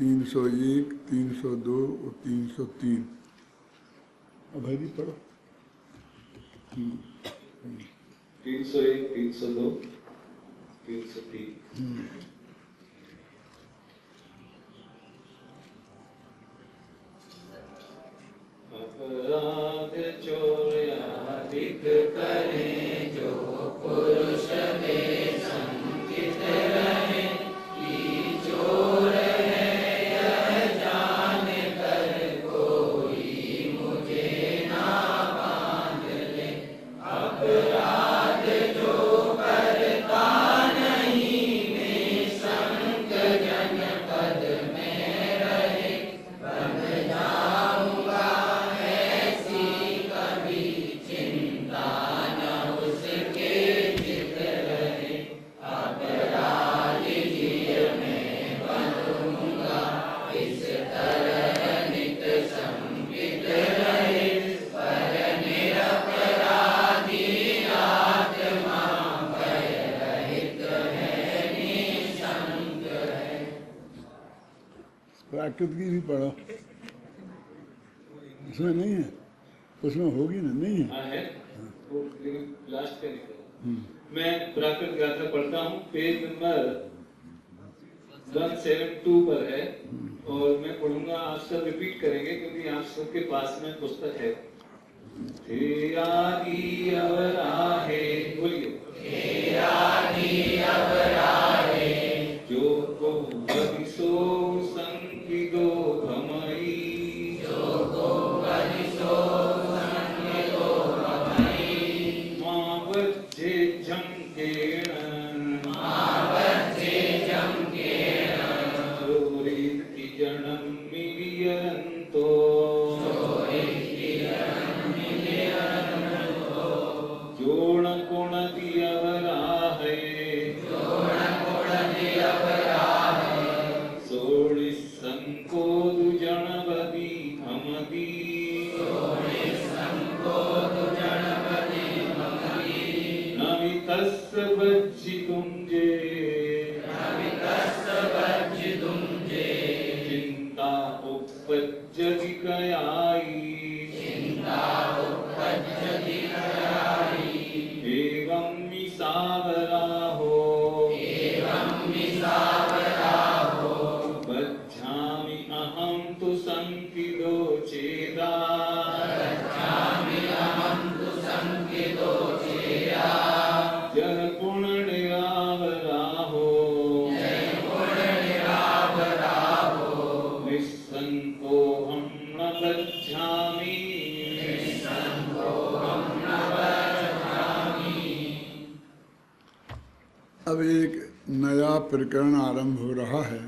301, 302 और 303। अब हरी पढ़ो। 301, 302, 303। अपराध चोर अधिक करें जो पुरुष में संकित रहे, कि चोर है यह जान कर कोई मुझे ना बांध ले। अपराध जो करता नहीं निशंक जनपद में रहे, बन जाऊंगा ऐसी कभी चिंता न उसके चित रहे। अपराध जीव में बनूंगा इस तरह नित संकित रहे, पर निरपराधी आत्मा भय रहित है निशंक है। प्राकृत की भी पढ़ो। इसमें नहीं है, उसमें होगी ना, नहीं है। हाँ है, वो लेकिन लास्ट का निकला। मैं प्राकृत गाथा पढ़ता हूँ, पेज नंबर 172 पर है, और मैं पढ़ूंगा, आप सब रिपीट करेंगे क्योंकि आप सबके पास में पुस्तक है। हे आदि अवराहे, बोलिए। हे आदि अवराहे, जो को बदिसो संकितो भमई, जो को बदिसो संकितो भमई, मां वज्जे झंकेण, मां वज्जे झंकेण, चोरिति जनं मिलियन्तो, चोरिति जनं मिलियन्तो, जोण कोणति अवराहे, जोण कोणति अवराहे, सोडिसंको दुजनवदी भमदी, सोडिसंको दुजनवदी भमदी, नमितस्य वज्जितुं जे, नमितस्य वज्जितुं जे, चिंता उपपज्जति कयाई, चिंता उपपज्जति कयाई, एवं विसावराहो, एवं विसावराहो, बध्यामि अहं तु संकितो चेदा, बध्यामि अहं तु संकितो चेदा, यः पुण्यरावराहो, यः पुण्यरावराहो, निस्संकोऽहं न बध्यामि, निस्संकोऽहं न बध्यामि। अब एक नया प्रकरण आरंभ हो रहा है,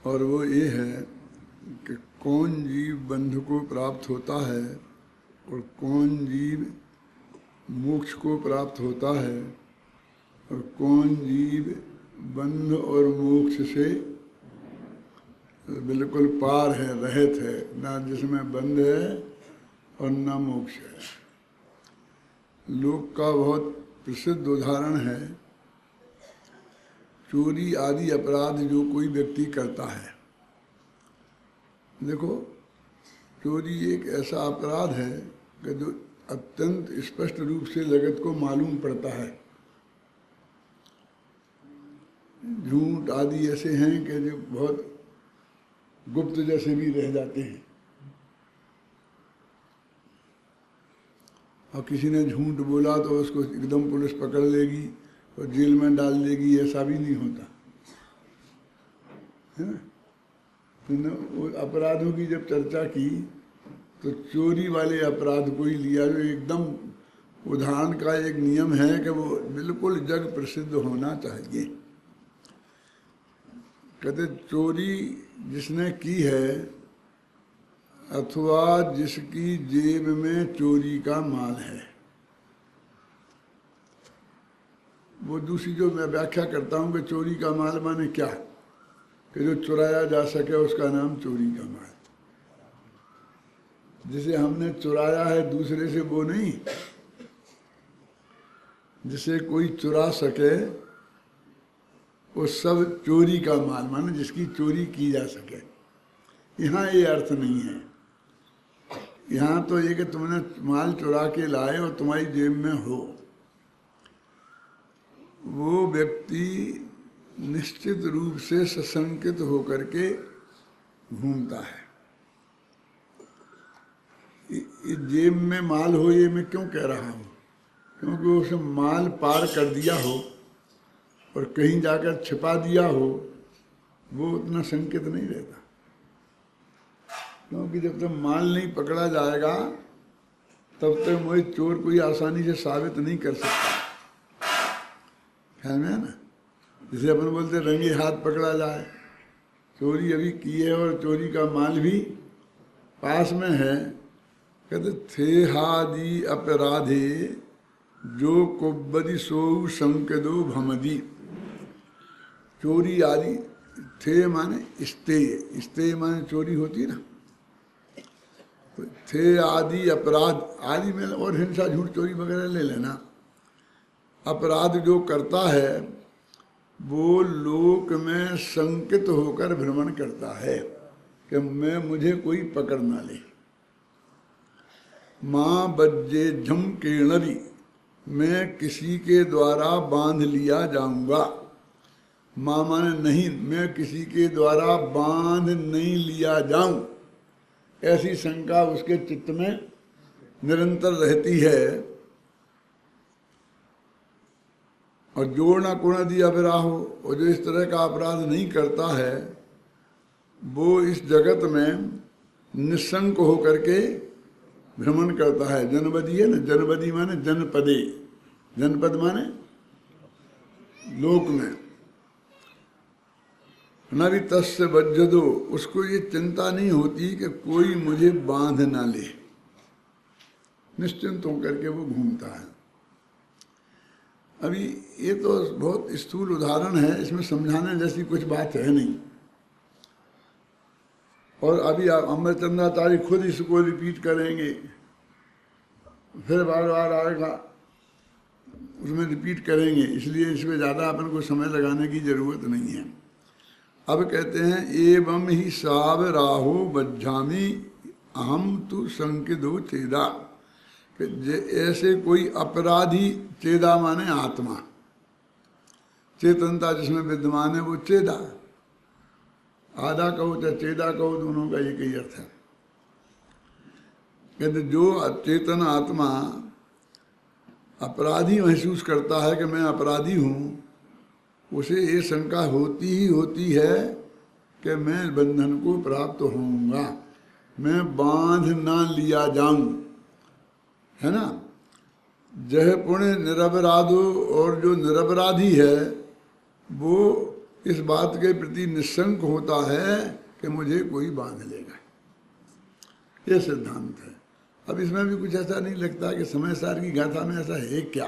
और वो ये है कि कौन जीव बंध को प्राप्त होता है और कौन जीव मोक्ष को प्राप्त होता है, और कौन जीव बंध और मोक्ष से बिल्कुल पार है, रहित है, ना जिसमें बंध है और ना मोक्ष है। लोक का बहुत प्रसिद्ध उदाहरण है, चोरी आदि अपराध जो कोई व्यक्ति करता है। देखो, चोरी एक ऐसा अपराध है कि जो अत्यंत स्पष्ट रूप से जगत को मालूम पड़ता है। झूठ आदि ऐसे हैं कि जो बहुत गुप्त जैसे भी रह जाते हैं, और किसी ने झूठ बोला तो उसको एकदम पुलिस पकड़ लेगी और जेल में डाल देगी, ऐसा भी नहीं होता है ना। तो अपराधों की जब चर्चा की तो चोरी वाले अपराध को ही लिया, जो एकदम उदाहरण का एक नियम है कि वो बिल्कुल जग प्रसिद्ध होना चाहिए। कहते चोरी जिसने की है अथवा जिसकी जेब में चोरी का माल है, वो दूसरी जो मैं व्याख्या करता हूँ कि चोरी का माल माने क्या, कि जो चुराया जा सके उसका नाम चोरी का माल। जिसे हमने चुराया है दूसरे से वो नहीं, जिसे कोई चुरा सके वो सब चोरी का माल, माने जिसकी चोरी की जा सके। यहाँ ये अर्थ नहीं है। यहाँ तो ये कि तुमने माल चुरा के लाए और तुम्हारी जेब में हो, वो व्यक्ति निश्चित रूप से सशंकित होकर के घूमता है। ये जेब में माल हो, ये मैं क्यों कह रहा हूँ? क्योंकि उसने माल पार कर दिया हो और कहीं जाकर छिपा दिया हो, वो उतना संकेत नहीं रहता। क्योंकि जब तक माल नहीं पकड़ा जाएगा तब तक मुझे चोर कोई आसानी से साबित नहीं कर सकता। ख्याल में है ना? जैसे अपन बोलते रंगे हाथ पकड़ा जाए, चोरी अभी की है और चोरी का माल भी पास में है। कहते थे हादि अपराधे जो कुब्बदी सोऊ संकदो भमदी। चोरी आदि, थे माने स्तेय, स्तेय माने चोरी होती है ना, तो थे आदि अपराध, आदि में और हिंसा झूठ चोरी वगैरह ले लेना। अपराध जो करता है वो लोक में संकित होकर भ्रमण करता है कि मुझे कोई पकड़ ना ले। माँ बज्जे झम केणरी, मैं किसी के द्वारा बांध लिया जाऊंगा। माँ माने नहीं, मैं किसी के द्वारा बांध नहीं लिया जाऊं, ऐसी शंका उसके चित्त में निरंतर रहती है। और जोड़ना कुणदी अपराहो, और जो इस तरह का अपराध नहीं करता है वो इस जगत में निशंक होकर के भ्रमण करता है। जनपदी है ना, जनपदी माने जनपदे, जनपद माने लोक में। न भी तस्य बज्जदो, उसको ये चिंता नहीं होती कि कोई मुझे बांध ना ले, निश्चिंत होकर के वो घूमता है। अभी ये तो बहुत स्थूल उदाहरण है, इसमें समझाने जैसी कुछ बात है नहीं। और अभी अमरचंद्राचार्य खुद इसको रिपीट करेंगे, फिर बार बार आएगा, उसमें रिपीट करेंगे, इसलिए इसमें ज़्यादा अपन को समय लगाने की जरूरत नहीं है। अब कहते हैं एवं ही साव राहो बज्झामी अहम तु संकिदो चेदा, कि ऐसे कोई अपराधी, चेदा माने आत्मा, चेतनता जिसमें विद्यमान है वो चेदा, आधा कहो चाहे चेदा कहो, दोनों का एक ही अर्थ है। कहते जो अचेतन आत्मा अपराधी महसूस करता है कि मैं अपराधी हूँ, उसे ये शंका होती ही होती है कि मैं बंधन को प्राप्त होऊंगा, मैं बांध ना लिया जाऊं, है ना। जह पुण्य निरपराधो, और जो निरपराधी है वो इस बात के प्रति निशंक होता है कि मुझे कोई बांध लेगा, ये सिद्धांत है। अब इसमें भी कुछ ऐसा नहीं लगता कि समय सार की गाथा में ऐसा है क्या।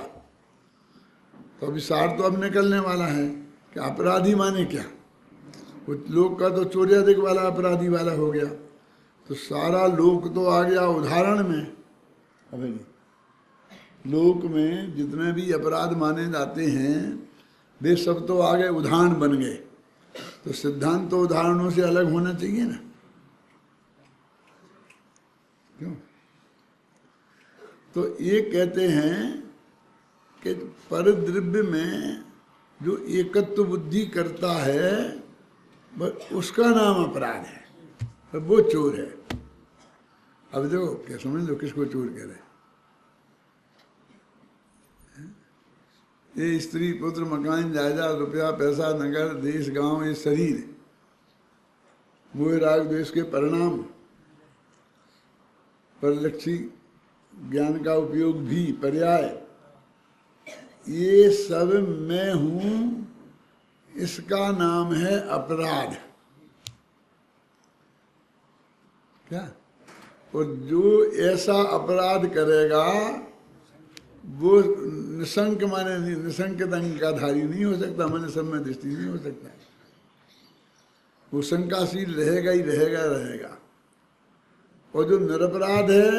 तो अभी सार तो अब निकलने वाला है कि अपराधी माने क्या। कुछ लोग का तो चोर्याधिक वाला अपराधी वाला हो गया, तो सारा लोक तो आ गया उदाहरण में। अबे लोक में जितने भी अपराध माने जाते हैं वे सब तो आ गए, उदाहरण बन गए। तो सिद्धांत तो उदाहरणों से अलग होना चाहिए ना, क्यों? तो ये कहते हैं कि परद्रव्य में जो एकत्व बुद्धि करता है बस उसका नाम अपराध है, और वो चोर है। अब देखो क्या समझ लो किसको चोर कह रहे। ये स्त्री पुत्र मकान जायदाद रुपया पैसा नगर देश गांव, ये शरीर, मोह राग द्वेष के परिणाम, परलक्षी ज्ञान का उपयोग भी पर्याय, ये सब मैं हूं, इसका नाम है अपराध। क्या? और जो ऐसा अपराध करेगा वो निशंक माने निशंक अंग का धारी नहीं हो सकता, माने सब में दृष्टि नहीं हो सकता, वो शंकाशील रहेगा ही रहेगा। और जो निरपराध है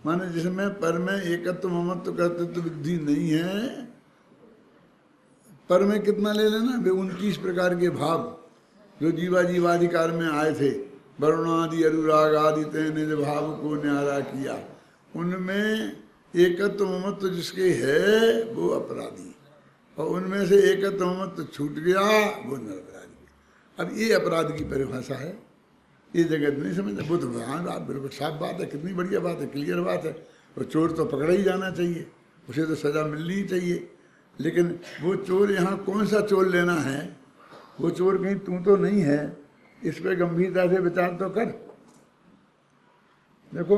माने जिसमें पर में एकत्व ममत्व कर्तृत्व बुद्धि नहीं है, पर में कितना ले लेना, वे 29 प्रकार के भाव जो जीवाधिकार में आए थे, वरुणादि अनुराग आदि निज भाव को न्यारा किया, उनमें एकत्व ममत्व जिसके है वो अपराधी, और उनमें से एकत्व ममत्व छूट गया वो निरपराधी। अब ये अपराध की परिभाषा है, ये जगत नहीं समझते। बुद्ध भगवान बात बिल्कुल साफ बात है, कितनी बढ़िया बात है, क्लियर बात है। और चोर तो पकड़ा ही जाना चाहिए, उसे तो सज़ा मिलनी ही चाहिए। लेकिन वो चोर यहाँ कौन सा चोर लेना है, वो चोर कहीं तू तो नहीं है, इस पर गंभीरता से विचार तो कर। देखो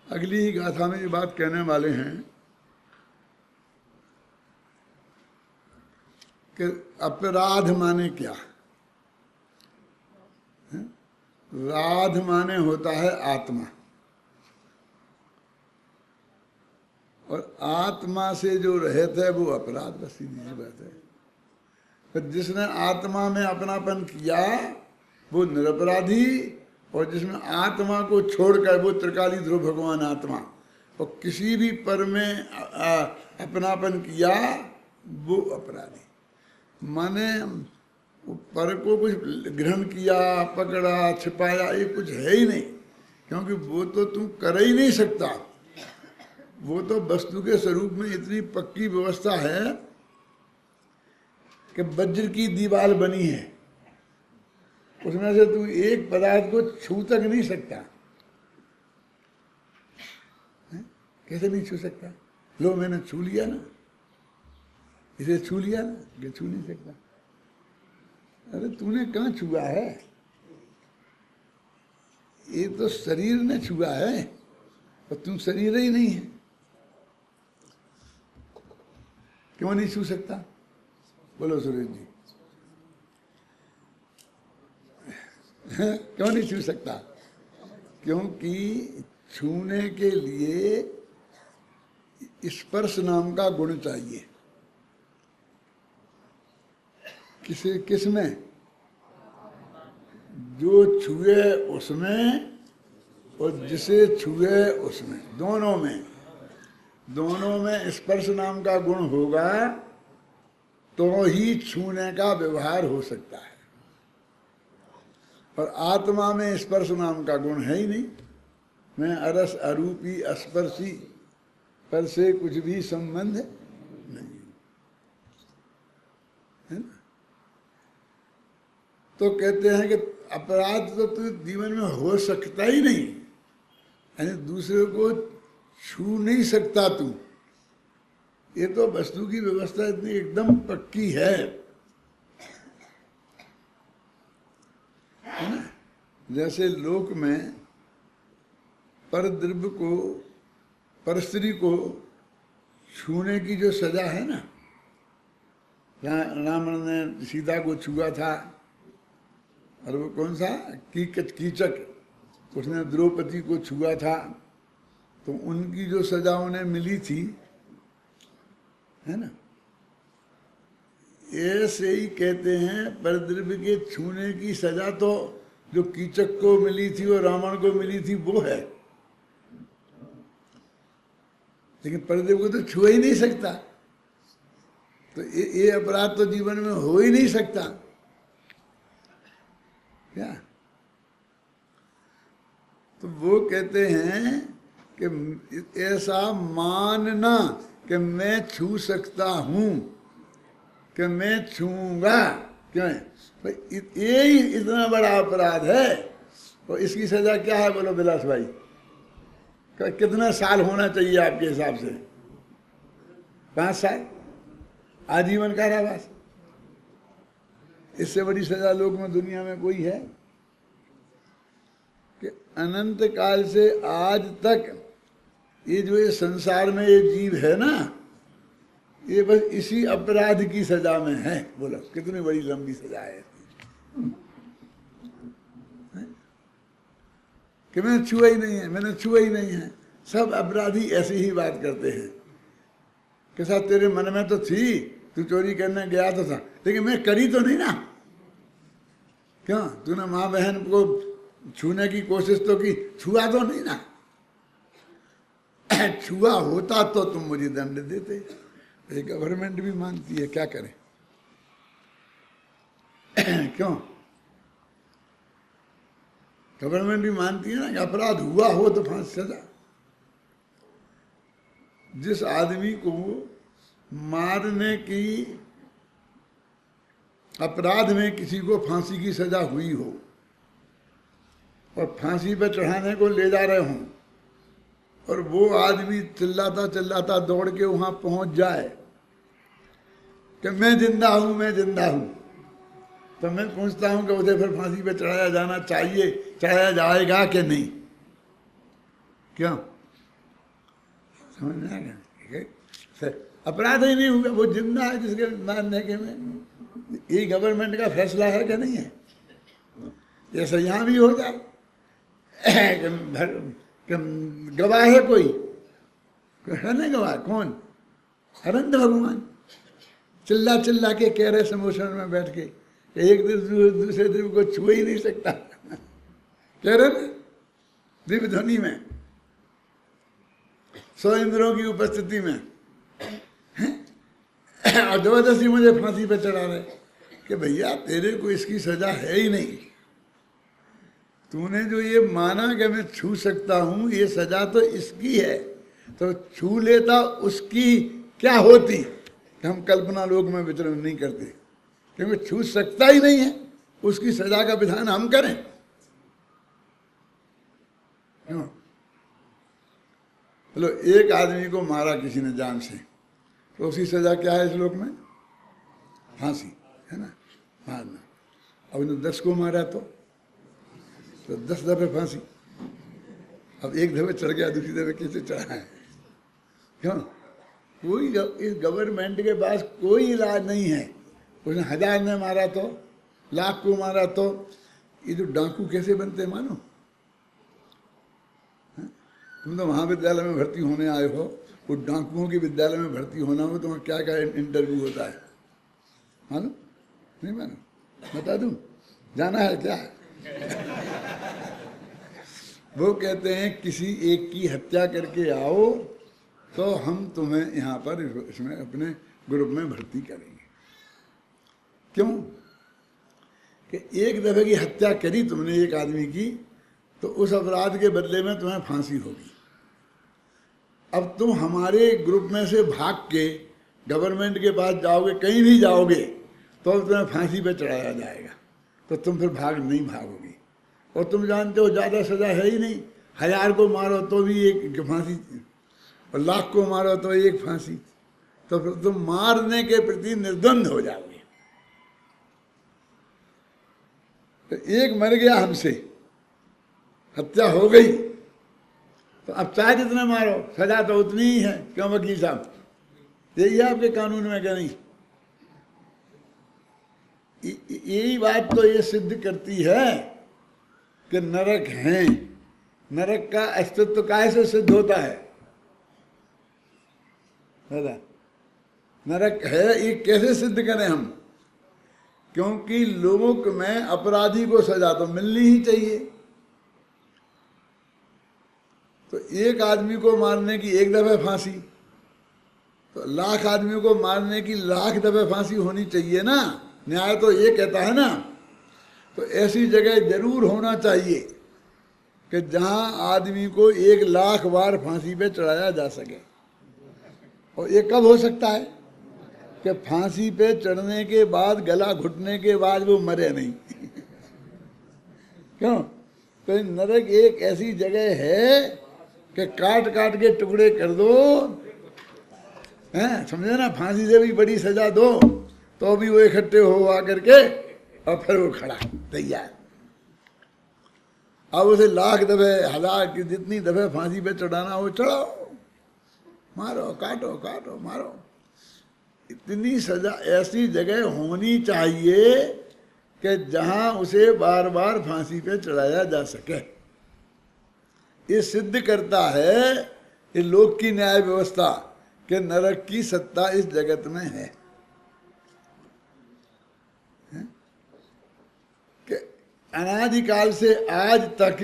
अगली ही गाथा में ये बात कहने वाले हैं कि अपराध माने क्या है? राध माने होता है आत्मा, और आत्मा से जो रहित है वो अपराध, बस सीधी सी बात है। पर जिसने आत्मा में अपनापन किया वो निरपराधी, और जिसमें आत्मा को छोड़कर वो त्रिकाली ध्रुव भगवान आत्मा, और किसी भी पर में अपनापन किया वो अपराधी। माने पर को कुछ ग्रहण किया, पकड़ा, छिपाया, ये कुछ है ही नहीं, क्योंकि वो तो तू कर ही नहीं सकता। वो तो वस्तु के स्वरूप में इतनी पक्की व्यवस्था है कि वज्र की दीवार बनी है, उसमें से तू एक पदार्थ को छू तक नहीं सकता है? कैसे नहीं छू सकता? लो मैंने छू लिया ना, इसे छू लिया ना, ये छू नहीं सकता। अरे तूने कहाँ छुआ है? ये तो शरीर ने छुआ है, और तू शरीर ही नहीं है। क्यों नहीं छू सकता? बोलो सुरेश जी, क्यों नहीं छू सकता? क्योंकि छूने के लिए स्पर्श नाम का गुण चाहिए। किस में? जो छुए उसमें और जिसे छुए उसमें, दोनों में स्पर्श नाम का गुण होगा तो ही छूने का व्यवहार हो सकता है। और आत्मा में स्पर्श नाम का गुण है ही नहीं। मैं अरस अरूपी अस्पर्शी, पर से कुछ भी संबंध नहीं है ना। तो कहते हैं कि अपराध तो जीवन में हो सकता ही नहीं, यानी दूसरे को छू नहीं सकता तू। ये तो वस्तु की व्यवस्था इतनी एकदम पक्की है ना। जैसे लोक में परद्रव्य को, परस्त्री को छूने की जो सजा है ना, रावण ने सीता को छुआ था, और वो कौन सा कीचक, उसने द्रौपदी को छुआ था, तो उनकी जो सजा उन्हें मिली थी, है ना। ऐसे ही कहते हैं परद्रव्य के छूने की सजा तो जो कीचक को मिली थी और रावण को मिली थी वो है, लेकिन परद्रव्य को तो छुआ ही नहीं सकता। तो ये अपराध तो जीवन में हो ही नहीं सकता क्या। तो वो कहते हैं कि ऐसा मानना कि मैं छू सकता हूं, कि मैं छूंगा, क्यों है भाई? ये ही इतना बड़ा अपराध है, और इसकी सजा क्या है बोलो विलास भाई? कितना साल होना चाहिए आपके हिसाब से? 5 साल, आजीवन कारावास। इससे बड़ी सजा लोक में दुनिया में कोई है? कि अनंत काल से आज तक ये जो ये संसार में ये जीव है ना, ये बस इसी अपराध की सजा में है। बोलो कितनी बड़ी लंबी सजा है कि मैंने छुआ ही नहीं है, मैंने छुआ ही नहीं है। सब अपराधी ऐसी ही बात करते हैं कि साथ तेरे मन में तो थी, तू चोरी करने गया तो था, लेकिन मैं करी तो नहीं ना। क्यों? तूने माँ बहन को छूने की कोशिश तो की, छुआ तो नहीं ना। छुआ होता तो तुम मुझे दंड देते। ये गवर्नमेंट भी मानती है, क्या करें? क्यों? गवर्नमेंट भी मानती है ना कि अपराध हुआ हो तो फांसी सजा। जिस आदमी को मारने की अपराध में किसी को फांसी की सजा हुई हो और फांसी पे चढ़ाने को ले जा रहे हों और वो आदमी चिल्लाता चिल्लाता दौड़ के वहां पहुंच जाए कि मैं जिंदा हूं, मैं जिंदा हूं, तो मैं पूछता हूं कि उसे फिर फांसी पे चढ़ाया जाना चाहिए, चढ़ाया जाएगा कि नहीं? क्यों? समझ में आ गया? अपराध ही नहीं हुआ, वो जिंदा है जिसके मारने के में। ये गवर्नमेंट का फैसला है कि नहीं है? जैसे यहाँ भी हो जाए कि गवाह है कोई है ना, गवाह कौन? अनंत भगवान चिल्ला चिल्ला के कह रहे समोसन में बैठ के एक दूसरे दिन को छू ही नहीं सकता, कह रहे ना दिव्य ध्वनि में, 100 इंद्रों की उपस्थिति में, और जबरदस्ती मुझे फांसी पे चढ़ा रहे कि भैया तेरे को इसकी सजा है ही नहीं। तूने जो ये माना कि मैं छू सकता हूं, ये सजा तो इसकी है, तो छू लेता उसकी क्या होती कि हम कल्पना लोक में विचरण नहीं करते, क्योंकि छू सकता ही नहीं है, उसकी सजा का विधान हम करें क्यों? चलो, एक आदमी को मारा किसी ने जान से, तो उसकी सजा क्या है इस लोक में? फांसी है ना, मारना। अब इन्होंने 10 को मारा तो 10 दफे फांसी। अब एक दफे चढ़ गया, दूसरी दफे कैसे चढ़ा है? क्यों? कोई इस गवर्नमेंट के पास कोई इलाज नहीं है। उसने 1000 ने मारा तो, लाख को मारा तो, ये जो डाकू कैसे बनते हैं मानो? तुम तो महाविद्यालय में भर्ती होने आए हो, वो डाकुओं के विद्यालय में भर्ती होना हो तो वहाँ क्या क्या इंटरव्यू होता है मानो? नहीं मानो? बता दूं, जाना है क्या? वो कहते हैं किसी एक की हत्या करके आओ तो हम तुम्हें यहाँ पर इसमें अपने ग्रुप में भर्ती करेंगे। क्यों? कि एक दफे की हत्या करी तुमने एक आदमी की, तो उस अपराध के बदले में तुम्हें फांसी होगी। अब तुम हमारे ग्रुप में से भाग के गवर्नमेंट के पास जाओगे, कहीं भी जाओगे, तो तुम्हें फांसी पे चढ़ाया जाएगा, तो तुम फिर नहीं भागोगे। और तुम जानते हो ज़्यादा सज़ा है ही नहीं, 1000 को मारो तो भी एक फांसी, और लाख को मारो तो एक फांसी, तो फिर तुम मारने के प्रति निर्द्वंद हो जाओगे। तो एक मर गया हमसे, हत्या हो गई, तो अब चाहे जितने मारो सजा तो उतनी ही है। क्यों वकील साहब? यही है आपके कानून में क्या नहीं? यही बात तो ये सिद्ध करती है कि नरक है। नरक का अस्तित्व कैसे सिद्ध होता है? नरक है ये कैसे सिद्ध करें हम? क्योंकि लोक में अपराधी को सजा तो मिलनी ही चाहिए। तो एक आदमी को मारने की एक दफे फांसी, तो लाख आदमियों को मारने की लाख दफे फांसी होनी चाहिए ना। न्याय तो ये कहता है ना। तो ऐसी जगह जरूर होना चाहिए कि जहां आदमी को 1,00,000 बार फांसी पे चढ़ाया जा सके। और ये कब हो सकता है? कि फांसी पे चढ़ने के बाद, गला घुटने के बाद वो मरे नहीं। क्यों? तो नरक एक ऐसी जगह है कि काट काट के टुकड़े कर दो, हैं, समझे ना? फांसी से भी बड़ी सजा दो तो भी वो इकट्ठे हो आकर के और फिर वो खड़ा तैयार। अब उसे लाख दफे, 1000 की जितनी दफे फांसी पे चढ़ाना हो चढ़ाओ, मारो, काटो काटो मारो। इतनी सजा ऐसी जगह होनी चाहिए कि जहां उसे बार बार फांसी पे चढ़ाया जा सके। ये सिद्ध करता है ये लोक की न्याय व्यवस्था कि नरक की सत्ता इस जगत में है। कि अनादिकाल से आज तक,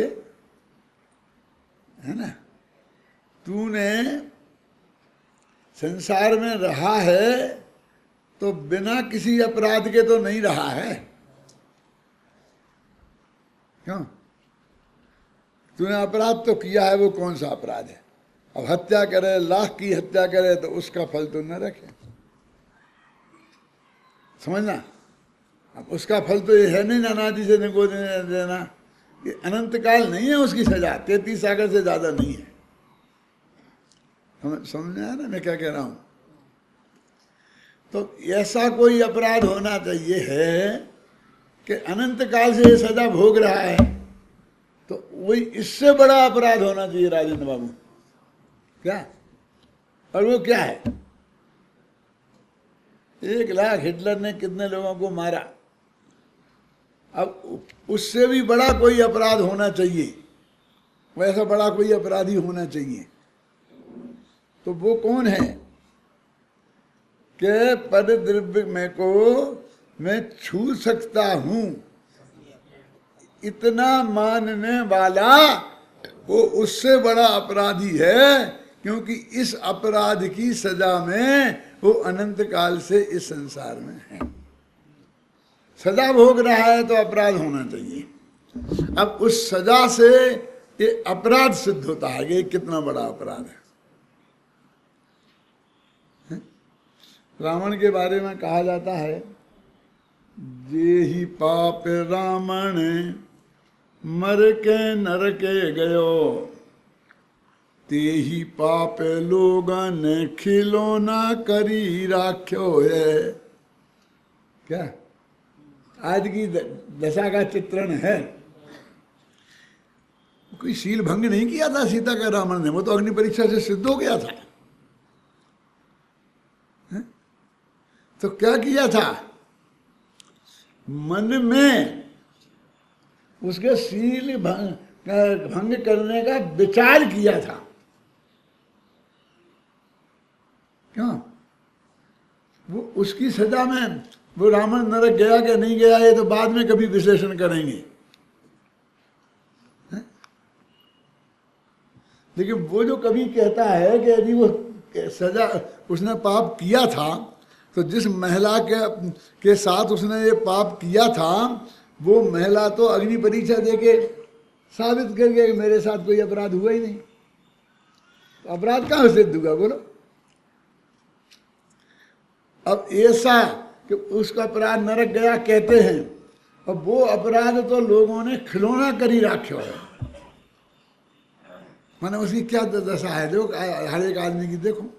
है ना, तूने संसार में रहा है तो बिना किसी अपराध के तो नहीं रहा है। क्यों? तूने अपराध तो किया है, वो कौन सा अपराध है? अब हत्या करे, लाख की हत्या करे तो उसका फल तो न रखे, समझना। अब उसका फल तो ये है नहीं अनादि से निको देना, ये अनंत काल नहीं है उसकी सजा, 33 सागर से ज्यादा नहीं है। समझ में आया ना मैं क्या कह रहा हूं? तो ऐसा कोई अपराध होना चाहिए है कि अनंत काल से ये सजा भोग रहा है, तो वही इससे बड़ा अपराध होना चाहिए राजेंद्र बाबू। क्या? और वो क्या है? 1 लाख हिटलर ने कितने लोगों को मारा? अब उससे भी बड़ा कोई अपराध होना चाहिए, वैसा बड़ा कोई अपराधी होना चाहिए। तो वो कौन है कि पद द्रव्य में को मैं छू सकता हूं, इतना मानने वाला वो उससे बड़ा अपराधी है, क्योंकि इस अपराध की सजा में वो अनंत काल से इस संसार में है। सजा भोग रहा है तो अपराध होना चाहिए। अब उस सजा से ये अपराध सिद्ध होता है कि कितना बड़ा अपराध है। रावण के बारे में कहा जाता है, जे ही पाप रावण मर के नरके गयो, ते ही पाप लोगन खिलौना करी राख्यो है। क्या आज की दशा का चित्रण है? कोई शील भंग नहीं किया था सीता का रावण ने, वो तो अग्नि परीक्षा से सिद्ध हो गया था। तो क्या किया था? मन में उसके शील भंग करने का विचार किया था। क्यों? वो उसकी सजा में वो रावण नरक गया कि नहीं गया, ये तो बाद में कभी विश्लेषण करेंगे। लेकिन वो जो कभी कहता है कि यदि वो सजा उसने पाप किया था, तो जिस महिला के साथ उसने ये पाप किया था, वो महिला तो अग्नि परीक्षा देके साबित कर गया कि मेरे साथ कोई अपराध हुआ ही नहीं। तो अपराध कहाँ सिद्ध हुआ बोलो? अब ऐसा कि उसका अपराध नरक गया कहते हैं, और वो अपराध तो लोगों ने खिलौना करी राख्यो है। माने उसकी क्या दशा है जो हर एक आदमी की देखो।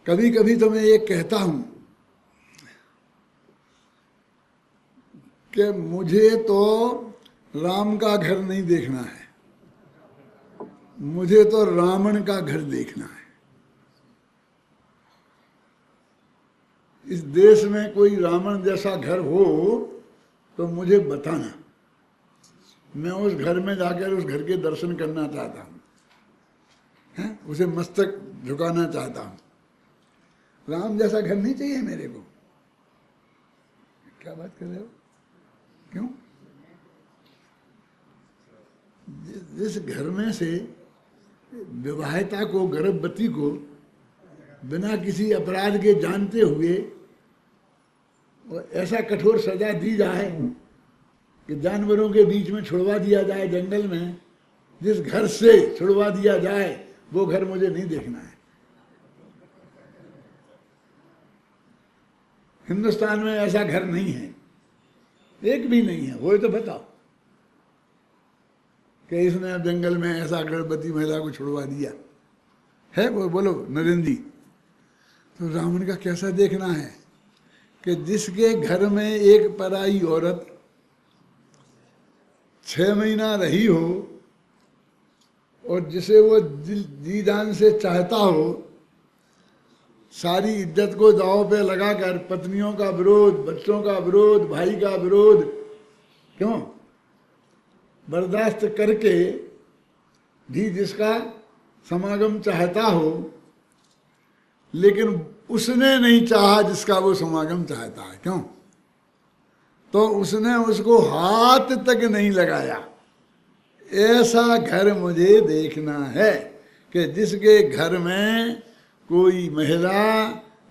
कभी कभी तो मैं ये कहता हूं कि मुझे तो राम का घर नहीं देखना है, मुझे तो रावण का घर देखना है। इस देश में कोई रावण जैसा घर हो तो मुझे बताना, मैं उस घर में जाकर उस घर के दर्शन करना चाहता हूँ, उसे मस्तक झुकाना चाहता हूँ। राम जैसा घर नहीं चाहिए मेरे को। क्या बात कर रहे हो? क्यों? जिस घर में से विवाहिता को, गर्भवती को बिना किसी अपराध के जानते हुए और ऐसा कठोर सजा दी जाए कि जानवरों के बीच में छुड़वा दिया जाए, जंगल में जिस घर से छुड़वा दिया जाए, वो घर मुझे नहीं देखना है। हिंदुस्तान में ऐसा घर नहीं है, एक भी नहीं है। वो तो बताओ कि इसने अब जंगल में ऐसा गर्भवती महिला को छुड़वा दिया है? वो बोलो नरेंद्र जी। तो रावण का कैसा देखना है कि जिसके घर में एक पराई औरत 6 महीना रही हो और जिसे वो जी जान से चाहता हो, सारी इज्जत को दांव पे लगाकर पत्नियों का विरोध, बच्चों का विरोध, भाई का विरोध क्यों बर्दाश्त करके भी जिसका समागम चाहता हो, लेकिन उसने नहीं चाहा जिसका वो समागम चाहता है। क्यों? तो उसने उसको हाथ तक नहीं लगाया। ऐसा घर मुझे देखना है कि जिसके घर में कोई महिला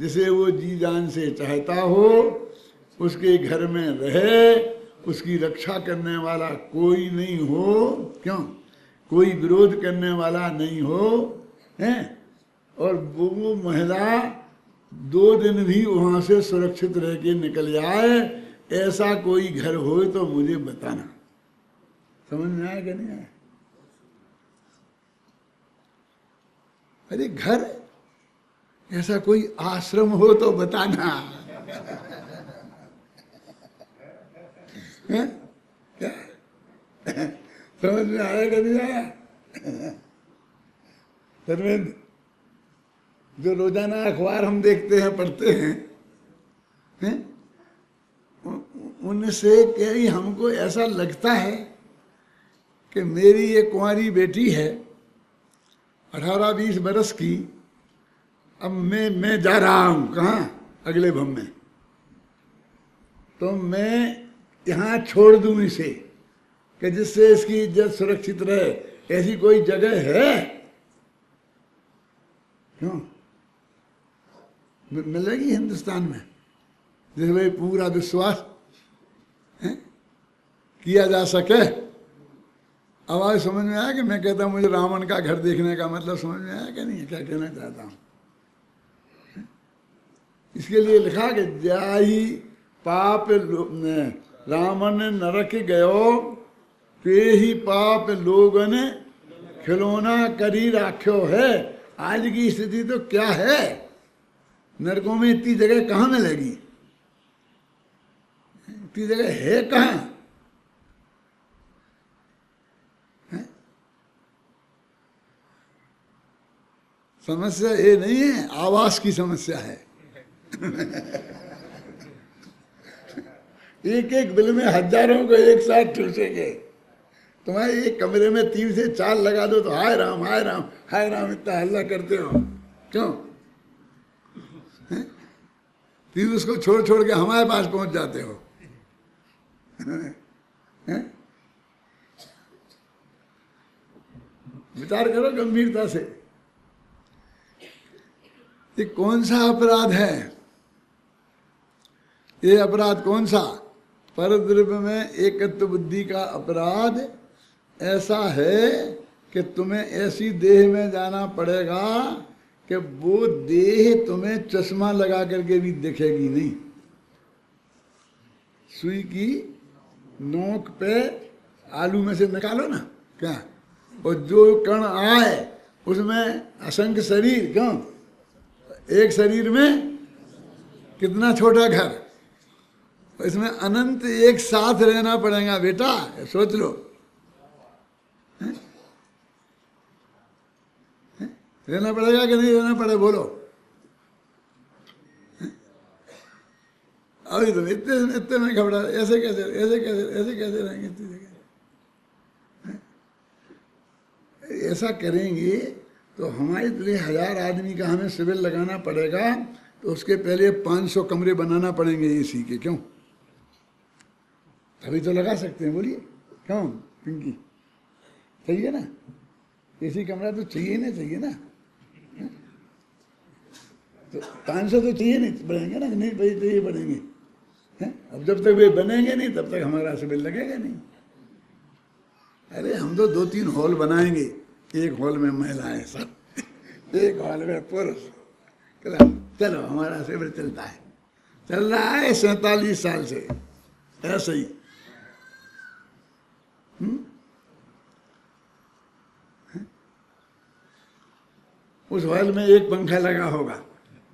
जिसे वो जी जान से चाहता हो, उसके घर में रहे, उसकी रक्षा करने वाला कोई नहीं हो, क्यों, कोई विरोध करने वाला नहीं हो, हैं, और वो महिला 2 दिन भी वहां से सुरक्षित रह के निकल जाए, ऐसा कोई घर हो तो मुझे बताना। समझ में आया कि नहीं आया? अरे घर, ऐसा कोई आश्रम हो तो बताना। हैं? क्या समझ में आया कि नहीं आया? धर्मेंद्र, जो रोजाना अखबार हम देखते हैं, पढ़ते हैं, उनसे कहीं हमको ऐसा लगता है कि मेरी ये कुंवारी बेटी है 18-20 बरस की, अब मैं जा रहा हूं कहाँ, अगले भव में, तो मैं यहाँ छोड़ दूं इसे कि जिससे इसकी इज्जत सुरक्षित रहे, ऐसी कोई जगह है? क्यों मिलेगी हिंदुस्तान में जिसमें पूरा विश्वास किया जा सके? अब आज समझ में आया कि मैं कहता हूं मुझे रावण का घर देखने का मतलब समझ में आया कि नहीं, क्या कहना चाहता हूं? इसके लिए लिखा कि जाही पाप रावण नरक गयो, ते ही पाप लोगन खिलौना करी राख्यो है। आज की स्थिति तो क्या है, नरकों में इतनी जगह कहाँ मिलेगी, इतनी जगह है कहाँ? समस्या ये नहीं है, आवास की समस्या है। एक एक बिल में हजारों को एक साथ ठूसेंगे। तुम्हारे एक कमरे में 3 से 4 लगा दो तो हाय राम हाय राम हाय राम इतना हल्ला करते हो, क्यों? फिर उसको छोड़ छोड़ के हमारे पास पहुंच जाते हो। विचार करो गंभीरता से, ये कौन सा अपराध है? ये अपराध कौन सा? परद्रव्य में एकत्व बुद्धि का अपराध ऐसा है कि तुम्हें ऐसी देह में जाना पड़ेगा कि वो देह तुम्हें चश्मा लगा करके भी दिखेगी नहीं। सुई की नोक पे आलू में से निकालो ना, क्या, और जो कण आए उसमें असंख्य शरीर, क्यों, एक शरीर में कितना छोटा घर, इसमें अनंत एक साथ रहना पड़ेगा बेटा, सोच लो। रहना पड़ेगा कि नहीं रहना पड़े, बोलो। अभी तो इतने इतने में घबरा, ऐसे कैसे रहेंगे इतनी जगह? ऐसा करेंगे तो हमारे लिए 1000 आदमी का हमें शिविर लगाना पड़ेगा, तो उसके पहले 500 कमरे बनाना पड़ेंगे एसी के, क्यों? अभी तो लगा सकते हैं, बोलिए, क्यों पिंकी? चाहिए ना एसी कमरा, तो चाहिए ना, चाहिए ना, तो 500 तो चाहिए नहीं, बनेंगे ना, नहीं चाहिए बनेंगे हैं? अब जब तक वे बनेंगे नहीं तब तक हमारा शिविर लगेगा नहीं। अरे हम तो 2-3 हॉल बनाएंगे, एक हॉल में महिलाएं सब, एक हॉल में पुरुष, चलो हमारा शिविर चलता है, चल रहा है 47 साल से ऐसे ही। उस हॉल में एक पंखा लगा होगा,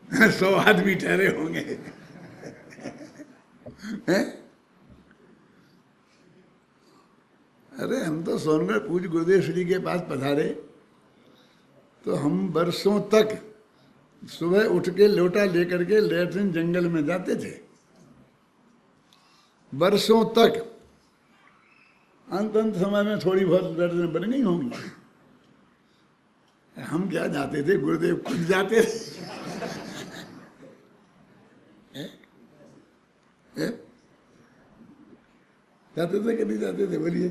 100 आदमी ठहरे होंगे। अरे हम तो सोनगढ़ पूज्य गुरुदेव श्री के पास पधारे तो हम वर्षों तक सुबह उठ के लोटा लेकर के लेट्रिन जंगल में जाते थे, वर्षों तक। अंत समय में थोड़ी बहुत लेट्रिन बन गई होंगी, हम क्या जाते थे, गुरुदेव खुद जाते थे। जाते थे कि नहीं जाते थे, बोलिए?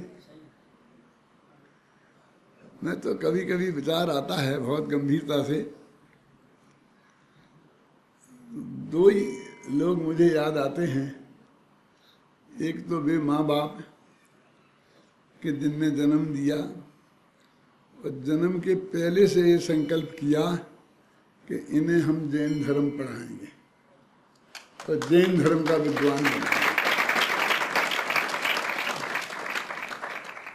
मैं तो कभी कभी विचार आता है बहुत गंभीरता से, दो ही लोग मुझे याद आते हैं। एक तो वे माँ बाप कि जिनने जन्म दिया और जन्म के पहले से ये संकल्प किया कि इन्हें हम जैन धर्म पढ़ाएंगे और जैन धर्म का विद्वान बनाएंगे।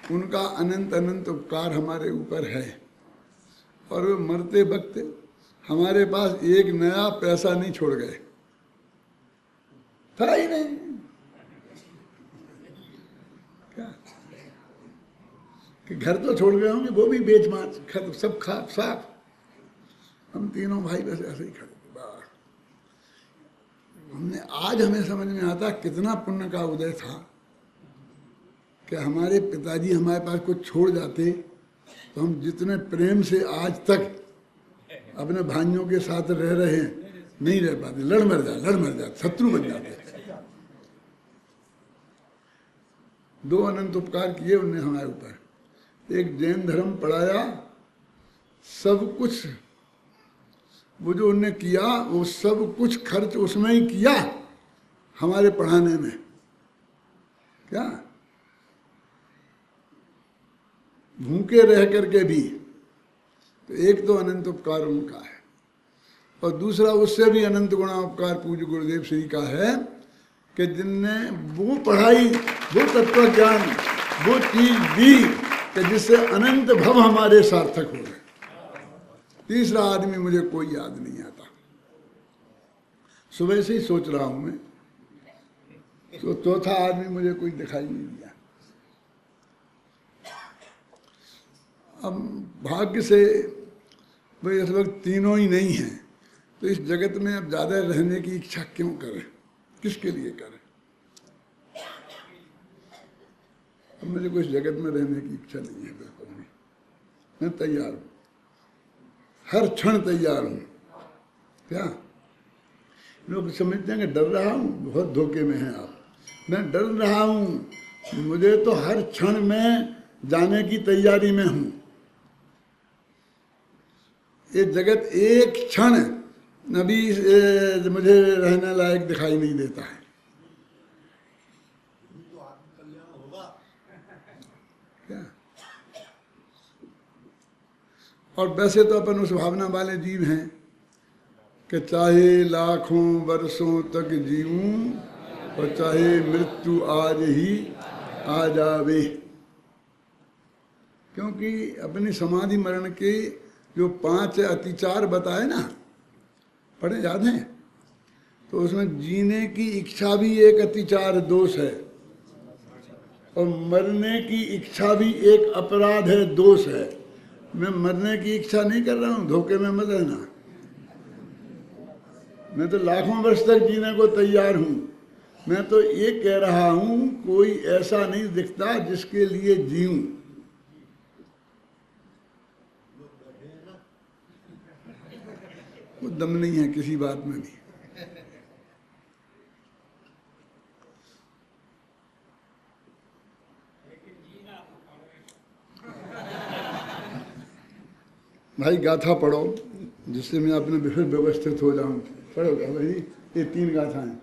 उनका अनंत अनंत उपकार हमारे ऊपर है और वे मरते वक्त हमारे पास एक नया पैसा नहीं छोड़ गए, था ही नहीं। क्या कि घर तो छोड़ गए होंगे, वो भी बेच माच खत्म, सब खा साफ। हम तीनों भाई बस ऐसे ही खड़े थे। हमने आज हमें समझ में आता कितना पुण्य का उदय था कि हमारे पिताजी हमारे पास कुछ छोड़ जाते तो हम जितने प्रेम से आज तक अपने भाइयों के साथ रह रहे हैं नहीं रह पाते, लड़ मर जाते, शत्रु बन जाते। दो अनंत उपकार किए उनने हमारे ऊपर। एक जैन धर्म पढ़ाया, सब कुछ वो जो उनने किया वो सब कुछ खर्च उसमें ही किया हमारे पढ़ाने में। क्या भूखे रह करके भी, तो एक तो अनंत उपकार उनका है और दूसरा उससे भी अनंत गुणा उपकार पूज्य गुरुदेव श्री का है कि जिनने वो पढ़ाई, वो तत्व ज्ञान, वो चीज दी कि जिससे अनंत भव हमारे सार्थक हो गए। तीसरा आदमी मुझे कोई याद नहीं आता। सुबह से ही सोच रहा हूं मैं, तो चौथा आदमी मुझे कोई दिखाई नहीं दिया। अब भाग्य से भाई इस वक्त तीनों ही नहीं हैं, तो इस जगत में अब ज़्यादा रहने की इच्छा क्यों करें, किसके लिए करें। अब मुझे कोई जगत में रहने की इच्छा नहीं है, बिल्कुल नहीं। मैं तैयार हूँ, हर क्षण तैयार हूँ। क्या लोग समझते हैं कि डर रहा हूँ, बहुत धोखे में हैं आप। मैं डर रहा हूँ, मुझे तो हर क्षण में जाने की तैयारी में हूँ। ये जगत एक क्षण अभी मुझे रहने लायक दिखाई नहीं देता है। क्या और वैसे तो अपन उस भावना वाले जीव हैं कि चाहे लाखों वर्षों तक जीऊं और चाहे मृत्यु आज ही आ जावे। क्योंकि अपनी समाधि मरण के जो 5 अतिचार बताए ना, पढ़े याद हैं? तो उसमें जीने की इच्छा भी एक अतिचार दोष है और मरने की इच्छा भी एक अपराध है, दोष है। मैं मरने की इच्छा नहीं कर रहा हूं, धोखे में मत रहना। मैं तो लाखों वर्ष तक जीने को तैयार हूं। मैं तो ये कह रहा हूं कोई ऐसा नहीं दिखता जिसके लिए जीऊं। वो दम नहीं है किसी बात में भी। भाई गाथा पढ़ो जिससे मैं अपने फिर व्यवस्थित हो जाऊं। पढ़ोगे भाई, ये 3 गाथाएं।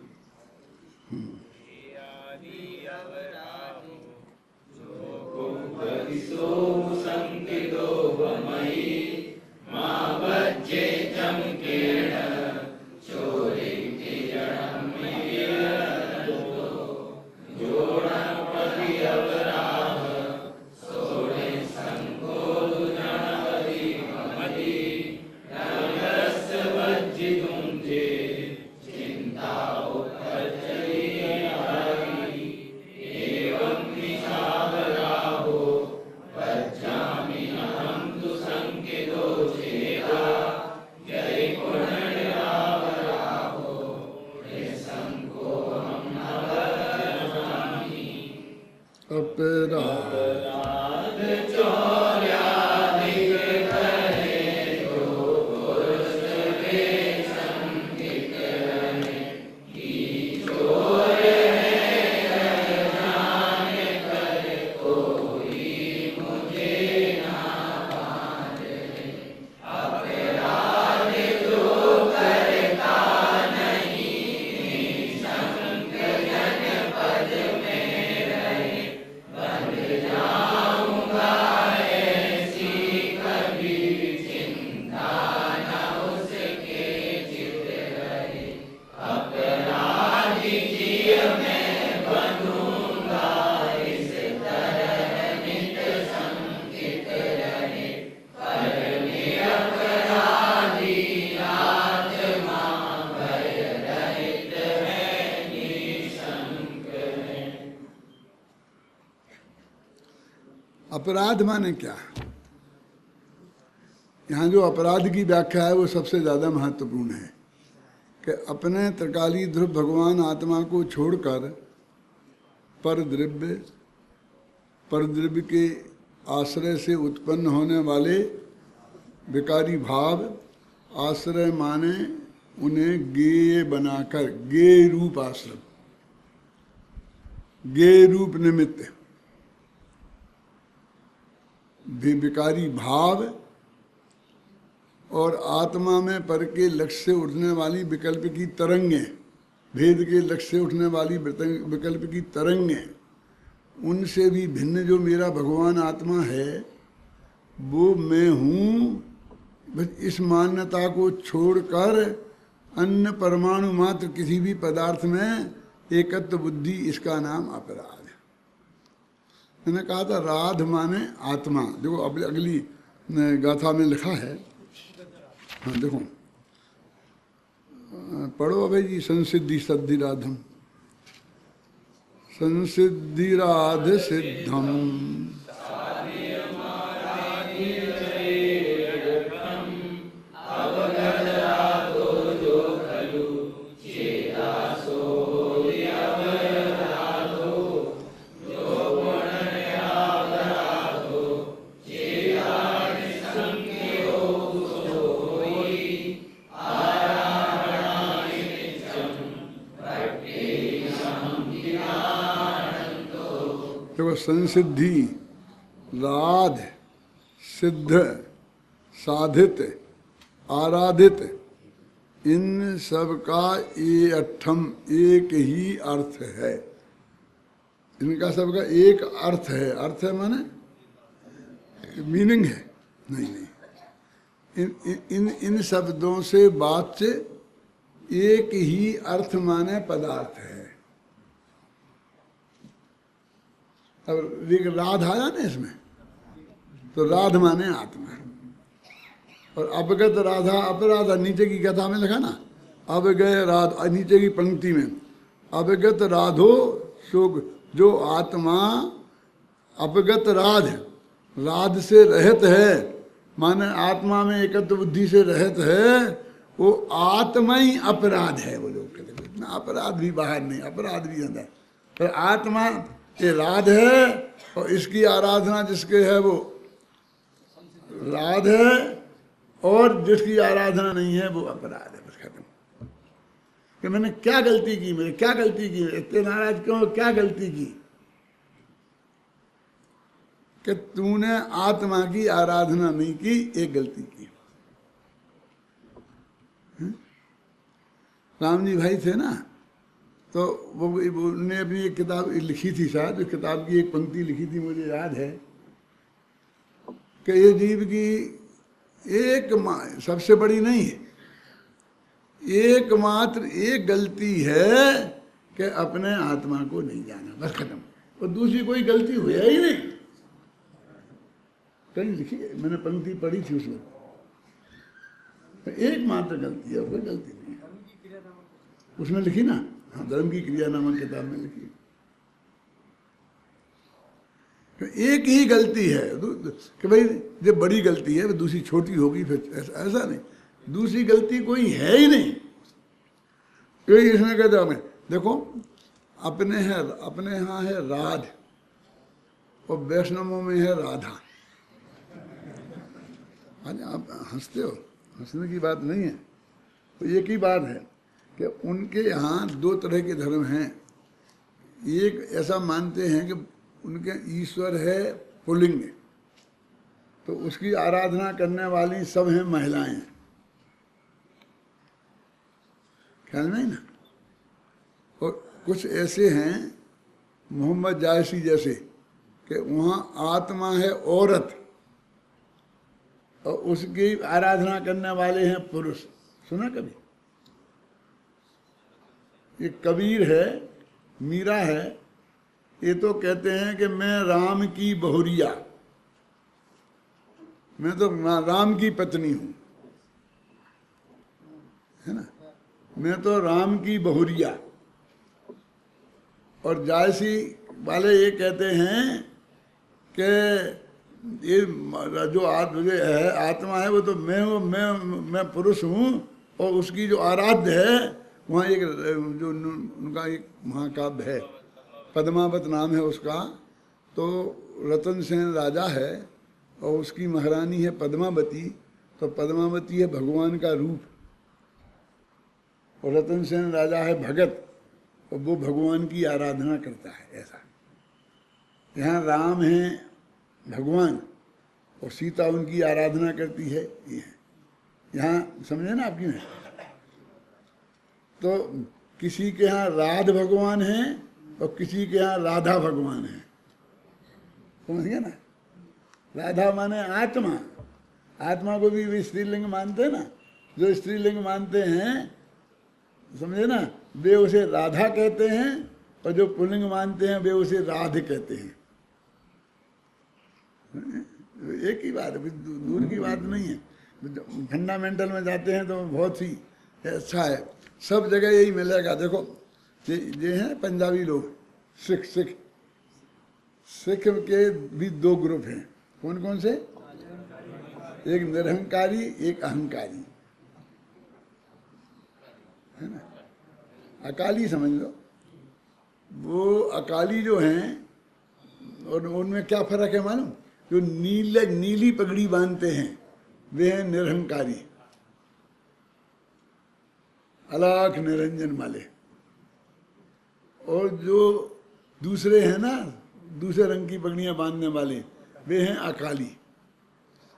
अपराध माने क्या? यहाँ जो अपराध की व्याख्या है वो सबसे ज़्यादा महत्वपूर्ण है कि अपने त्रिकाली ध्रुव भगवान आत्मा को छोड़कर परद्रव्य के आश्रय से उत्पन्न होने वाले विकारी भाव, आश्रय माने उन्हें गेय बनाकर, गेय रूप आश्रम, गेय रूप निमित्त विकारी भाव और आत्मा में पर के लक्ष्य से उठने वाली विकल्प की तरंगें, भेद के लक्ष्य से उठने वाली विकल्प की तरंगें, उनसे भी भिन्न जो मेरा भगवान आत्मा है वो मैं हूँ, बस इस मान्यता को छोड़कर अन्य परमाणु मात्र किसी भी पदार्थ में एकत्व बुद्धि, इसका नाम अपराध है। मैंने कहा था राध माने आत्मा। देखो अब अगली गाथा में लिखा है, हाँ देखो पढ़ो अभय जी, संसिद्धि सद्धि राधम, संसिद्धि राध सिद्धम संसिद्धि, राध, सिद्ध, साधित, आराधित, इन सब का ये अट्ठम एक ही अर्थ है। इनका सबका एक अर्थ है। अर्थ है माने मीनिंग है, नहीं इन शब्दों से बात से एक ही अर्थ माने पदार्थ है। अब राध आया ना इसमें, तो राध माने आत्मा, और अवगत राधा अपराधा, नीचे की कथा में लिखा ना, अवगय राध, नीचे की पंक्ति में अवगत राधो शोक, जो आत्मा अपगत राध, राध से रहित है, माने आत्मा में एकत्व बुद्धि से रहित है, वो आत्मा ही अपराध है। वो लोग कहते हैं इतना अपराध भी बाहर नहीं, अपराध भी अंदर, पर आत्मा ये राध है, और इसकी आराधना जिसके है वो राध है, और जिसकी आराधना नहीं है वो अपराध है। बस खत्म। कि मैंने क्या गलती की, मैंने क्या गलती की, इतने नाराज क्यों, क्या गलती की? कि तूने आत्मा की आराधना नहीं की, एक गलती की। राम जी भाई थे ना, तो वो उन्होंने अपनी एक किताब लिखी थी, शायद उस किताब की एक पंक्ति लिखी थी, मुझे याद है कि ये जीव की एक सबसे बड़ी नहीं है, एकमात्र एक गलती है कि अपने आत्मा को नहीं जाना, बस खत्म। और दूसरी कोई गलती हुई ही नहीं। कहीं लिखी है, मैंने पंक्ति पढ़ी थी उसमें, एकमात्र गलती है, कोई गलती नहीं है उसमें लिखी ना। हाँ, धर्म की क्रिया नामक किताब में लिखी। तो एक ही गलती है कि भाई जब बड़ी गलती है, दूसरी छोटी होगी, फिर ऐसा नहीं, दूसरी गलती कोई है ही नहीं। तो इसमें कहते हमें देखो, अपने यहाँ है राध, और वैष्णवों में है राधा। आज आप हंसते हो, हंसने की बात नहीं है, तो एक ही बात है कि उनके यहाँ दो तरह के धर्म हैं। एक ऐसा मानते हैं कि उनके ईश्वर है पुल्लिंग, तो उसकी आराधना करने वाली सब हैं महिलाएं, ख्याल नहीं ना। और कुछ ऐसे हैं मोहम्मद जायसी जैसे कि वहाँ आत्मा है औरत, और उसकी आराधना करने वाले हैं पुरुष। सुना कभी? ये कबीर है, मीरा है, ये तो कहते हैं कि मैं राम की बहुरिया, मैं तो राम की पत्नी हूँ, है ना, मैं तो राम की बहुरिया। और जायसी वाले ये कहते हैं कि ये जो है आत्मा है वो तो मैं हूँ, मैं पुरुष हूँ, और उसकी जो आराध्य है वहाँ एक जो उनका एक महाकाव्य है, पद्मावत नाम है उसका। तो रतन सेन राजा है और उसकी महारानी है पद्मावती। तो पद्मावती है भगवान का रूप और रतन सेन राजा है भगत, और वो भगवान की आराधना करता है। ऐसा यहाँ राम है भगवान और सीता उनकी आराधना करती है। ये है यहाँ, समझे ना आपकी में। तो किसी के यहाँ राध भगवान है और किसी के यहाँ राधा भगवान है, समझ गया ना। राधा माने आत्मा, आत्मा को भी वे स्त्रीलिंग मानते हैं ना। जो स्त्रीलिंग मानते हैं, समझे ना, वे उसे राधा कहते हैं, और जो पुल्लिंग मानते हैं वे उसे राध कहते हैं। एक ही बात है, दूर की बात नहीं है। फंडामेंटल में जाते हैं तो बहुत ही अच्छा है, सब जगह यही मिलेगा। देखो ये हैं पंजाबी लोग, सिख के भी दो ग्रुप हैं। कौन कौन से? एक निरहंकारी, एक अहंकारी, है ना। अकाली समझ लो। वो अकाली जो हैं, और उनमें क्या फर्क है मालूम? जो नीली पगड़ी बांधते हैं वे हैं निरहंकारी, अलख निरंजन वाले। और जो दूसरे हैं ना, दूसरे रंग की पगड़ियां बांधने वाले, वे हैं अकाली।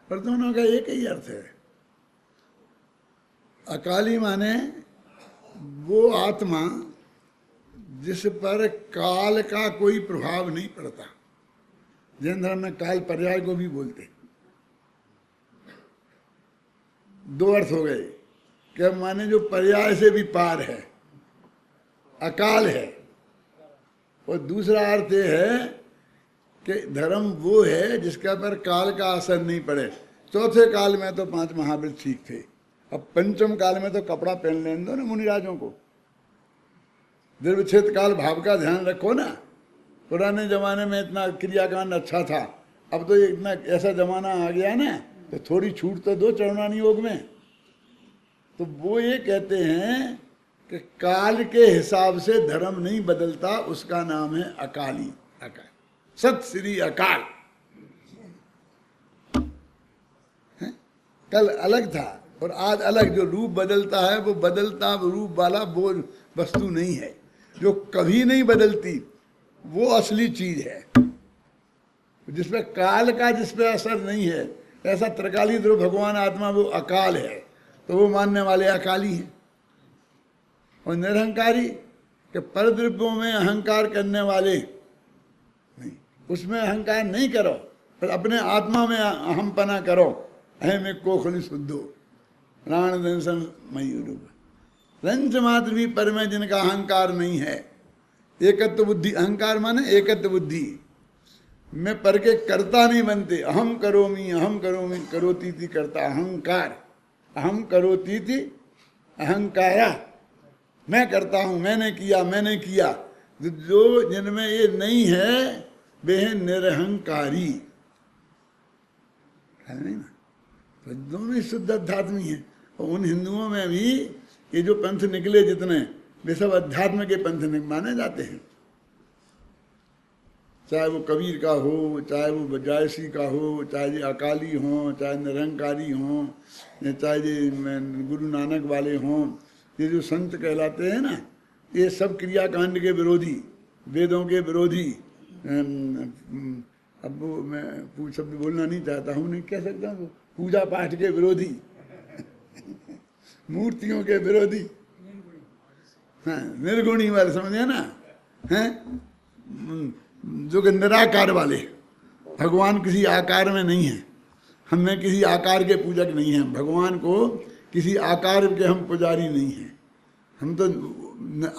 पर दोनों का एक ही अर्थ है। अकाली माने वो आत्मा जिस पर काल का कोई प्रभाव नहीं पड़ता। जैन धर्म में काल पर्याय को भी बोलते। दो अर्थ हो गए, क्या माने जो पर्याय से भी पार है, अकाल है। और दूसरा अर्थ ये है कि धर्म वो है जिसका पर काल का असर नहीं पड़े। चौथे काल में तो 5 महावीर ठीक थे, अब पंचम काल में तो कपड़ा पहन लेने दो ना मुनिराजों को। निर्विच्छेद काल भाव का ध्यान रखो ना। पुराने जमाने में इतना क्रियाकांड अच्छा था, अब तो इतना ऐसा जमाना आ गया ना, तो थोड़ी छूट तो दो चरणानी योग में। तो वो ये कहते हैं कि काल के हिसाब से धर्म नहीं बदलता, उसका नाम है अकाली। अकाल, सत श्री अकाल। कल अलग था और आज अलग। जो रूप बदलता है वो बदलता रूप वाला वो वस्तु नहीं है। जो कभी नहीं बदलती वो असली चीज है, जिसपे काल का जिसपे असर नहीं है। ऐसा त्रिकाली ध्रुव भगवान आत्मा वो अकाल है, तो वो मानने वाले अकाली हैं। और निरहंकारी के परद्रव्यों में अहंकार करने वाले नहीं, उसमें अहंकार नहीं करो, पर अपने आत्मा में अहमपना करो। अहम एक को खुली शुद्धो प्राण दंसन मयूरूप। रंच मात्र भी पर में जिनका अहंकार नहीं है। एकत्व बुद्धि, अहंकार माने एकत्व बुद्धि। मैं पर के करता नहीं बनते। अहम करोमी करोती थी करता। अहंकार, अहम करोती थी अहंकारा। मैं करता हूं, मैंने किया। जो जिनमें ये नहीं है वे हैं निरहंकारी, है नहीं ना। तो दोनों ही शुद्ध अध्यात्मी हैं। और उन हिंदुओं में भी ये जो पंथ निकले जितने, वे सब अध्यात्म के पंथ माने जाते हैं। चाहे वो कबीर का हो, चाहे वो जायसी का हो, चाहे ये अकाली हों, चाहे निरंकारी हों, चाहे ये गुरु नानक वाले हों। ये जो संत कहलाते हैं ना, ये सब क्रियाकांड के विरोधी, वेदों के विरोधी। अब वो मैं शब्द बोलना नहीं चाहता हूँ, नहीं कह सकता हूँ। पूजा पाठ के विरोधी, मूर्तियों के विरोधी, हाँ, निर्गुणी वाले, समझे ना, हैं जो कि निराकार वाले। भगवान किसी आकार में नहीं है, हमें किसी आकार के पूजक नहीं हैं। भगवान को किसी आकार के हम पुजारी नहीं हैं। हम तो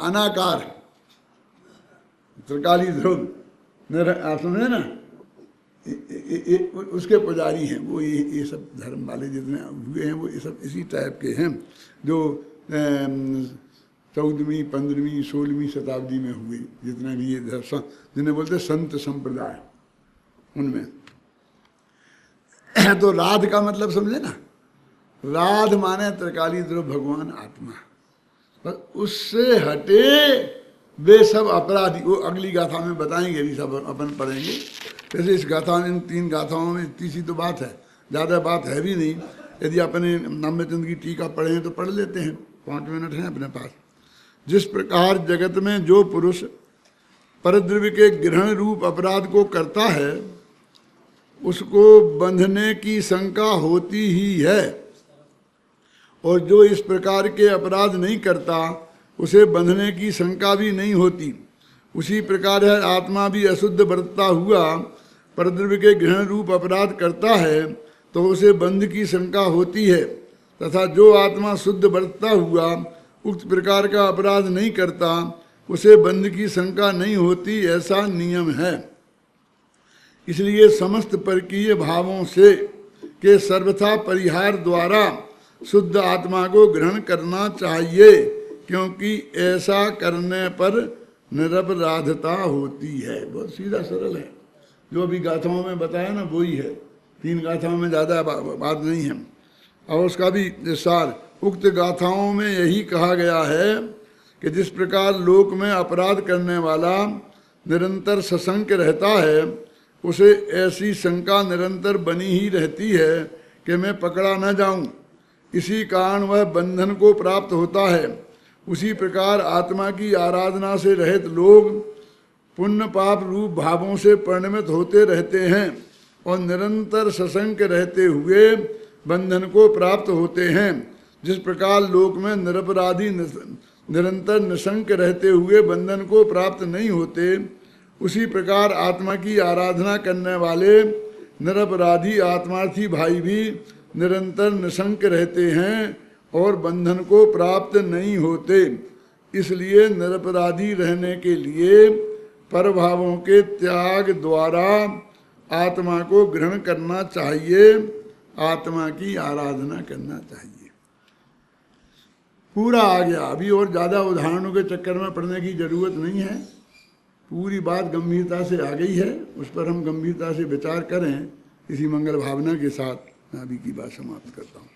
अनाकार, त्रिकाली ध्रुव, आप समझे ना, उसके पुजारी हैं वो। ये सब धर्म वाले जितने हुए हैं वो ये सब इसी टाइप के हैं, जो 14वीं, 15वीं, 16वीं शताब्दी में हुए जितने भी ये जिन्हें बोलते संत संप्रदाय, उनमें। तो राध का मतलब समझे ना, राध माने त्रिकाली ध्रुव भगवान आत्मा, पर उससे हटे वे सब अपराधी। वो अगली गाथा में बताएंगे, अभी सब अपन पढ़ेंगे। जैसे इस गाथा में, इन 3 गाथाओं में इतनी सी तो बात है, ज़्यादा बात है भी नहीं। यदि अपने नाम्यचंद की टीका पढ़ें तो पढ़ लेते हैं, 5 मिनट हैं अपने पास। जिस प्रकार जगत में जो पुरुष परद्रव्य के ग्रहण रूप अपराध को करता है, उसको बंधने की शंका होती ही है, और जो इस प्रकार के अपराध नहीं करता उसे बंधने की शंका भी नहीं होती। उसी प्रकार है आत्मा भी अशुद्ध बरतता हुआ परद्रव्य के ग्रहण रूप अपराध करता है तो उसे बंध की शंका होती है, तथा जो आत्मा शुद्ध बरतता हुआ उक्त प्रकार का अपराध नहीं करता उसे बंध की शंका नहीं होती, ऐसा नियम है। इसलिए समस्त परकीय भावों से के सर्वथा परिहार द्वारा शुद्ध आत्मा को ग्रहण करना चाहिए, क्योंकि ऐसा करने पर निरपराधता होती है। बहुत सीधा सरल है, जो अभी गाथाओं में बताया ना वही है। 3 गाथाओं में ज़्यादा बात नहीं है। और उसका भी सार उक्त गाथाओं में यही कहा गया है कि जिस प्रकार लोक में अपराध करने वाला निरंतर सशंक रहता है, उसे ऐसी शंका निरंतर बनी ही रहती है कि मैं पकड़ा न जाऊं, इसी कारण वह बंधन को प्राप्त होता है। उसी प्रकार आत्मा की आराधना से रहित लोग पुण्य पाप रूप भावों से परिणमित होते रहते हैं और निरंतर सशंक रहते हुए बंधन को प्राप्त होते हैं। जिस प्रकार लोक में निरपराधी निरंतर निशंक रहते हुए बंधन को प्राप्त नहीं होते, उसी प्रकार आत्मा की आराधना करने वाले निरपराधी आत्मार्थी भाई भी निरंतर निशंक रहते हैं और बंधन को प्राप्त नहीं होते। इसलिए निरपराधी रहने के लिए परभावों के त्याग द्वारा आत्मा को ग्रहण करना चाहिए, आत्मा की आराधना करना चाहिए। पूरा आ गया, अभी और ज़्यादा उदाहरणों के चक्कर में पढ़ने की जरूरत नहीं है। पूरी बात गंभीरता से आ गई है, उस पर हम गंभीरता से विचार करें इसी मंगल भावना के साथ। मैं अभी की बात समाप्त करता हूँ।